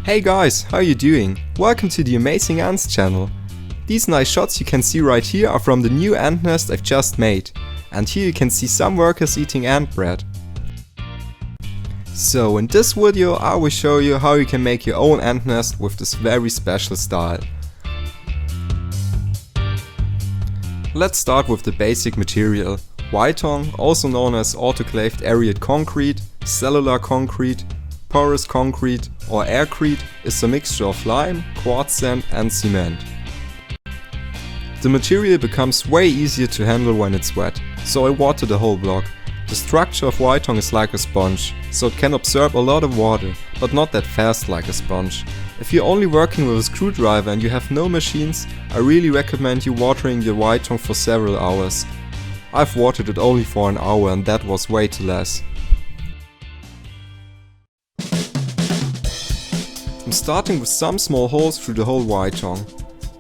Hey guys, how you doing? Welcome to the Amazing Ants channel. These nice shots you can see right here are from the new ant nest I've just made. And here you can see some workers eating ant bread. So in this video I will show you how you can make your own ant nest with this very special style. Let's start with the basic material. Ytong, also known as autoclaved aerated concrete, cellular concrete, porous concrete or aircrete, is a mixture of lime, quartz sand and cement. The material becomes way easier to handle when it's wet, so I water the whole block. The structure of ytong is like a sponge, so it can absorb a lot of water, but not that fast like a sponge. If you're only working with a screwdriver and you have no machines, I really recommend you watering your ytong for several hours. I've watered it only for an hour and that was way too less. I'm starting with some small holes through the whole ytong.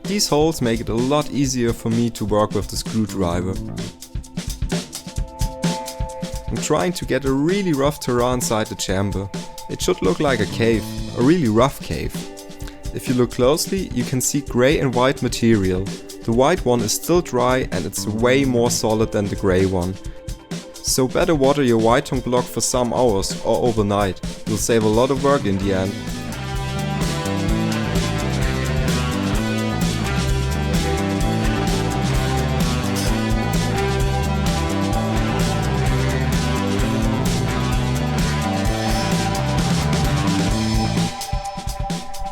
These holes make it a lot easier for me to work with the screwdriver. I'm trying to get a really rough terrain inside the chamber. It should look like a cave, a really rough cave. If you look closely, you can see grey and white material. The white one is still dry and it's way more solid than the grey one. So better water your ytong block for some hours or overnight. You'll save a lot of work in the end.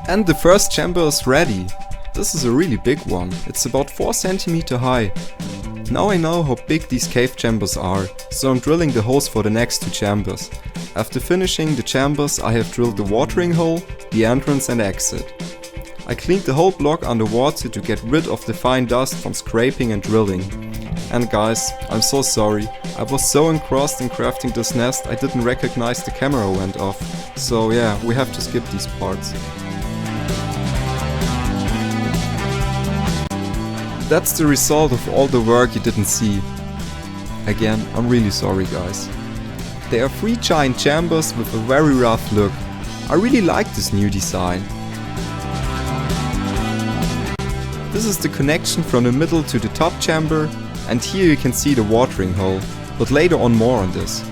And the first chamber is ready. This is a really big one. It's about 4 cm high. Now I know how big these cave chambers are, so I'm drilling the holes for the next 2 chambers. After finishing the chambers, I have drilled the watering hole, the entrance and exit. I cleaned the whole block underwater to get rid of the fine dust from scraping and drilling. And guys, I'm so sorry. I was so engrossed in crafting this nest I didn't recognize the camera went off. So yeah, we have to skip these parts. That's the result of all the work you didn't see. Again, I'm really sorry guys. There are 3 giant chambers with a very rough look. I really like this new design. This is the connection from the middle to the top chamber, and here you can see the watering hole, but later on more on this.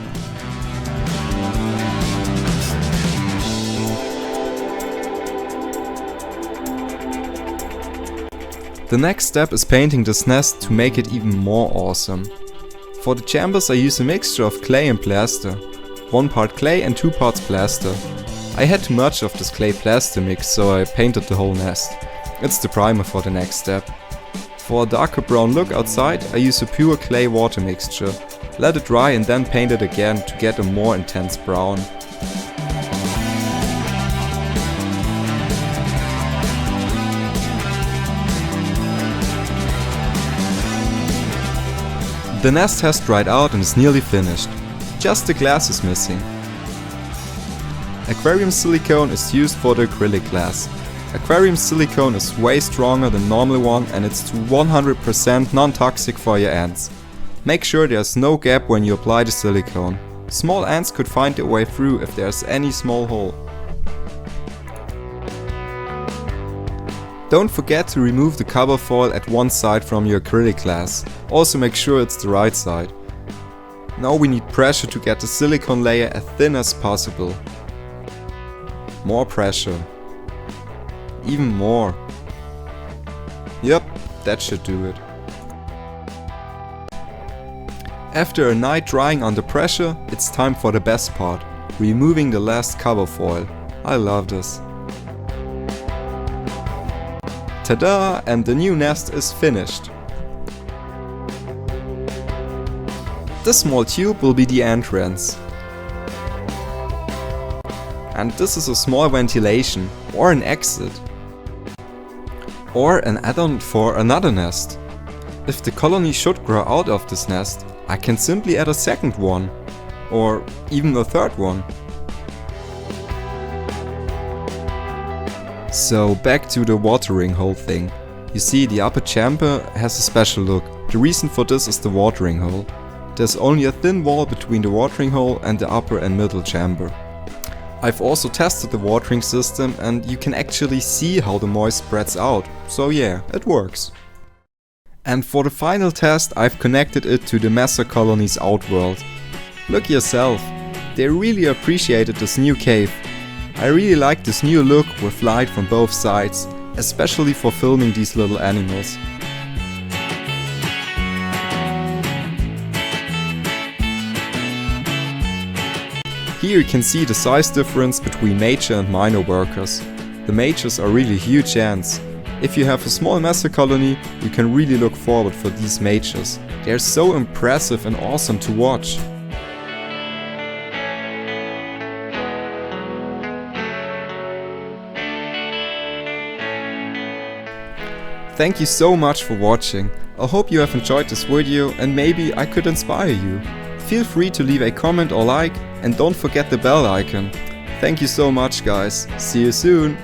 The next step is painting this nest to make it even more awesome. For the chambers I use a mixture of clay and plaster. 1 part clay and 2 parts plaster. I had too much of this clay plaster mix, so I painted the whole nest. It's the primer for the next step. For a darker brown look outside I use a pure clay water mixture. Let it dry and then paint it again to get a more intense brown. The nest has dried out and is nearly finished. Just the glass is missing. Aquarium silicone is used for the acrylic glass. Aquarium silicone is way stronger than normal one and it's to 100% non-toxic for your ants. Make sure there's no gap when you apply the silicone. Small ants could find their way through if there's any small hole. Don't forget to remove the cover foil at one side from your acrylic glass. Also make sure it's the right side. Now we need pressure to get the silicone layer as thin as possible. More pressure. Even more. Yep, that should do it. After a night drying under pressure, it's time for the best part. Removing the last cover foil. I love this. Ta-da! And the new nest is finished. This small tube will be the entrance. And this is a small ventilation, or an exit. Or an add-on for another nest. If the colony should grow out of this nest, I can simply add a second one. Or even a third one. So back to the watering hole thing. You see, the upper chamber has a special look. The reason for this is the watering hole. There's only a thin wall between the watering hole and the upper and middle chamber. I've also tested the watering system and you can actually see how the moist spreads out, so yeah, it works. And for the final test, I've connected it to the Messor colony's outworld. Look yourself, they really appreciated this new cave. I really like this new look with light from both sides, especially for filming these little animals. Here you can see the size difference between major and minor workers. The majors are really huge ants. If you have a small Messor colony, you can really look forward for these majors. They are so impressive and awesome to watch. Thank you so much for watching. I hope you have enjoyed this video and maybe I could inspire you. Feel free to leave a comment or like and don't forget the bell icon. Thank you so much guys. See you soon.